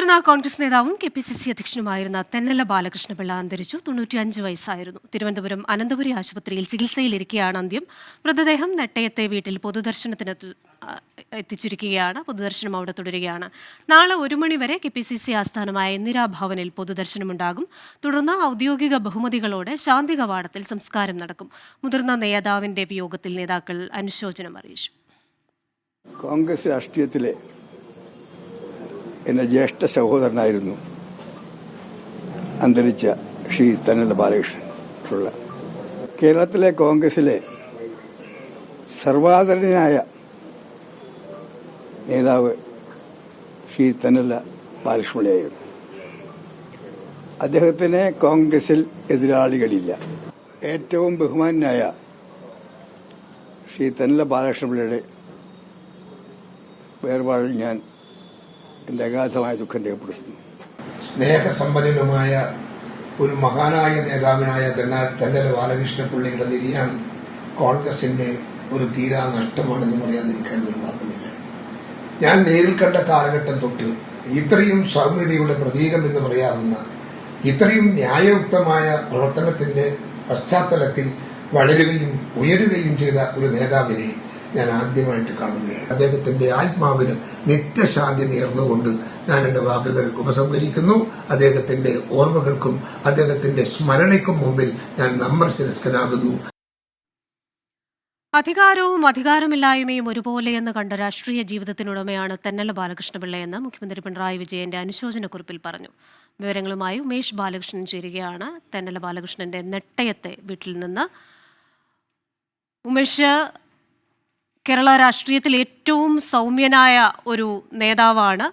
മുതിർന്ന കോൺഗ്രസ് നേതാവും KPCC അധ്യക്ഷനുമായിരുന്ന തെന്നല ബാലകൃഷ്ണപിള്ള അന്തരിച്ചു. 95 വയസ്സായിരുന്നു. തിരുവനന്തപുരം അനന്തപുരി ആശുപത്രിയിൽ ചികിത്സയിലിരിക്കെയാണ് അന്ത്യം. മൃതദേഹം നെട്ടയത്തെ വീട്ടിൽ പൊതുദർശനത്തിന് എത്തിച്ചിരിക്കുകയാണ്. പൊതുദർശനം അവിടെ തുടരുകയാണ്. നാളെ 1 മണിവരെ KPCC ആസ്ഥാനമായ ഇന്ദിരാഭവനിൽ പൊതുദർശനമുണ്ടാകും. തുടർന്ന് ഔദ്യോഗിക ബഹുമതികളോടെ ശാന്തി കവാടത്തിൽ സംസ്കാരം നടക്കും. മുതിർന്ന നേതാവിന്റെ വിയോഗത്തിൽ നേതാക്കൾ അനുശോചനം അറിയിച്ചു. കോൺഗ്രസ് രാഷ്ട്രീയത്തിലെ എൻ്റെ ജ്യേഷ്ഠ സഹോദരനായിരുന്നു അന്തരിച്ച ശ്രീ തെന്നല ബാലകൃഷ്ണൻ പിള്ള. കേരളത്തിലെ കോൺഗ്രസിലെ സർവാദരണീയനായ നേതാവ് ശ്രീ തെന്നല ബാലകൃഷ്ണപിള്ളയായിരുന്നു. അദ്ദേഹത്തിന് കോൺഗ്രസിൽ എതിരാളികളില്ല. ഏറ്റവും ബഹുമാനായ ശ്രീ തെന്നല ബാലകൃഷ്ണപിള്ളയുടെ വേർപാടിൽ ഞാൻ എൻ്റെ അഗാധമായ ദുഃഖം രേഖപ്പെടുത്തുന്നു. സ്നേഹസമ്പന്നനുമായ ഒരു മഹാനായ നേതാവിനായ തെന്നല ബാലകൃഷ്ണപിള്ളയുടെ നിര്യാണം കോൺഗ്രസിന്റെ ഒരു തീരാ നഷ്ടമാണെന്ന് പറയാതിരിക്കാൻ നിർവാഹമില്ല. ഞാൻ നേരിൽ കണ്ട കാലഘട്ടം തൊട്ട് ഇത്രയും സൗമ്യതയുടെ പ്രതീകം എന്ന് പറയാവുന്ന ഇത്രയും ന്യായയുക്തമായ പ്രവർത്തനത്തിന്റെ പശ്ചാത്തലത്തിൽ വളരുകയും ഉയരുകയും ചെയ്ത ഒരു നേതാവിനെ ഞാൻ ആദ്യമായിട്ട് കാണുകയാണ്. അദ്ദേഹത്തിന്റെ ആത്മാവിന് നിത്യശാന്തി നേർന്നുകൊണ്ട് ഞാൻ എന്റെ വാക്കുകൾ ഉപസംഹരിക്കുന്നു. അദ്ദേഹത്തിന്റെ ഓർമ്മകൾക്കും അദ്ദേഹത്തിന്റെ സ്മരണയ്ക്കും മുമ്പിൽ ഞാൻ നമ്രശിരസ്കനാകുന്നു. അധികാരവും അധികാരമില്ലായ്മയും ഒരുപോലെയെന്ന് കണ്ട രാഷ്ട്രീയ ജീവിതത്തിനുടമയാണ് തെന്നല ബാലകൃഷ്ണപിള്ളയെന്ന് മുഖ്യമന്ത്രി പിണറായി വിജയന്റെ അനുശോചനക്കുറിപ്പിൽ പറഞ്ഞു. വിവരങ്ങളുമായി ഉമേഷ് ബാലകൃഷ്ണൻ ചേരുകയാണ് തെന്നല ബാലകൃഷ്ണന്റെ നെട്ടയത്തെ വീട്ടിൽ നിന്ന്. ഉമേഷ്, കേരള രാഷ്ട്രീയത്തിൽ ഏറ്റവും സൗമ്യനായ ഒരു നേതാവാണ്.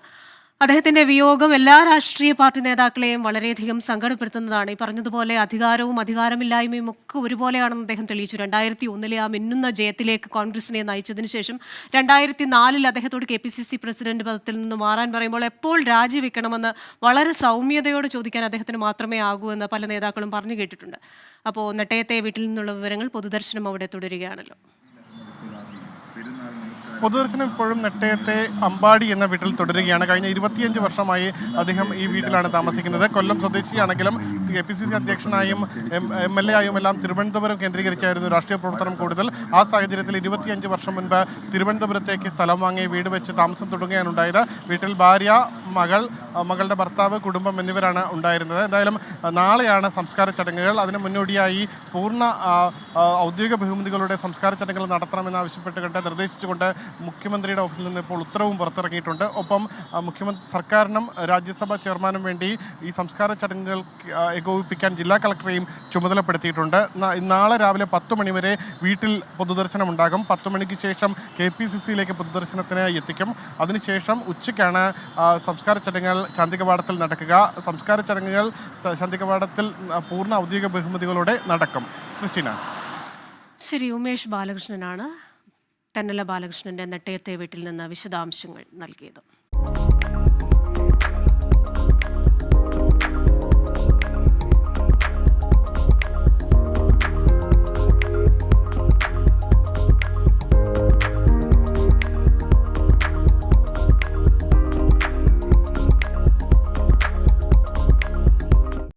അദ്ദേഹത്തിന്റെ വിയോഗം എല്ലാ രാഷ്ട്രീയ പാർട്ടി നേതാക്കളെയും വളരെയധികം സങ്കടപ്പെടുത്തുന്നതാണ്. ഈ പറഞ്ഞതുപോലെ അധികാരവും അധികാരമില്ലായ്മയും ഒക്കെ ഒരുപോലെയാണെന്ന് അദ്ദേഹം തെളിയിച്ചു. 2001 ആ മിന്നുന്ന ജയത്തിലേക്ക് കോൺഗ്രസിനെ നയിച്ചതിന് ശേഷം 2004 അദ്ദേഹത്തോട് KPCC പ്രസിഡന്റ് പദത്തിൽ നിന്ന് മാറാൻ പറയുമ്പോൾ എപ്പോൾ രാജിവെക്കണമെന്ന് വളരെ സൗമ്യതയോട് ചോദിക്കാൻ അദ്ദേഹത്തിന് മാത്രമേ ആകൂ എന്ന് പല നേതാക്കളും പറഞ്ഞു കേട്ടിട്ടുണ്ട്. അപ്പോൾ നെട്ടയത്തെ വീട്ടിൽ നിന്നുള്ള വിവരങ്ങൾ, പൊതുദർശനം അവിടെ തുടരുകയാണല്ലോ. പൊതുദർശനം ഇപ്പോഴും നെട്ടയത്തെ അമ്പാടി എന്ന വീട്ടിൽ തുടരുകയാണ്. കഴിഞ്ഞ 25 വർഷമായി അദ്ദേഹം ഈ വീട്ടിലാണ് താമസിക്കുന്നത്. കൊല്ലം സ്വദേശിയാണെങ്കിലും KPCC അധ്യക്ഷനായും MLA ആയും എല്ലാം തിരുവനന്തപുരം കേന്ദ്രീകരിച്ചായിരുന്നു രാഷ്ട്രീയ പ്രവർത്തനം കൂടുതൽ. ആ സാഹചര്യത്തിൽ 25 വർഷം മുൻപ് തിരുവനന്തപുരത്തേക്ക് സ്ഥലം വാങ്ങി വീട് വെച്ച് താമസം തുടങ്ങുകയാണ് ഉണ്ടായത്. വീട്ടിൽ ഭാര്യ, മകളുടെ ഭർത്താവ്, കുടുംബം എന്നിവരാണ് ഉണ്ടായിരുന്നത്. എന്തായാലും നാളെയാണ് സംസ്കാര ചടങ്ങുകൾ. അതിന് മുന്നോടിയായി പൂർണ്ണ ഔദ്യോഗിക ബഹുമതികളുടെ സംസ്കാര ചടങ്ങുകൾ നടത്തണമെന്നാവശ്യപ്പെട്ടുകൊണ്ട് നിർദ്ദേശിച്ചുകൊണ്ട് മുഖ്യമന്ത്രിയുടെ ഓഫീസിൽ നിന്ന് ഇപ്പോൾ ഉത്തരവും പുറത്തിറങ്ങിയിട്ടുണ്ട്. ഒപ്പം സർക്കാരിനും രാജ്യസഭാ ചെയർമാനും വേണ്ടി ഈ സംസ്കാര ചടങ്ങുകൾ ഏകോപിപ്പിക്കാൻ ജില്ലാ കളക്ടറെയും ചുമതലപ്പെടുത്തിയിട്ടുണ്ട്. നാളെ രാവിലെ 10 മണി വരെ വീട്ടിൽ പൊതുദർശനം ഉണ്ടാകും. 10 മണിക്ക് ശേഷം KPCCയിലേക്ക് പൊതുദർശനത്തിന് എത്തിക്കും. അതിനുശേഷം ഉച്ചയ്ക്കാണ് സംസ്കാര ചടങ്ങുകൾ ശാന്തി കവാടത്തിൽ നടക്കുക. സംസ്കാര ചടങ്ങുകൾ ശാന്തി കവാടത്തിൽ പൂർണ്ണ ഔദ്യോഗിക ബഹുമതികളോടെ നടക്കും. ക്രിസ്റ്റീന. ശരി, ഉമേഷ് ബാലകൃഷ്ണനാണ് തെന്നല ബാലകൃഷ്ണന്റെ നെട്ടയത്തെ വീട്ടിൽ നിന്ന് വിശദാംശങ്ങൾ നൽകിയത്.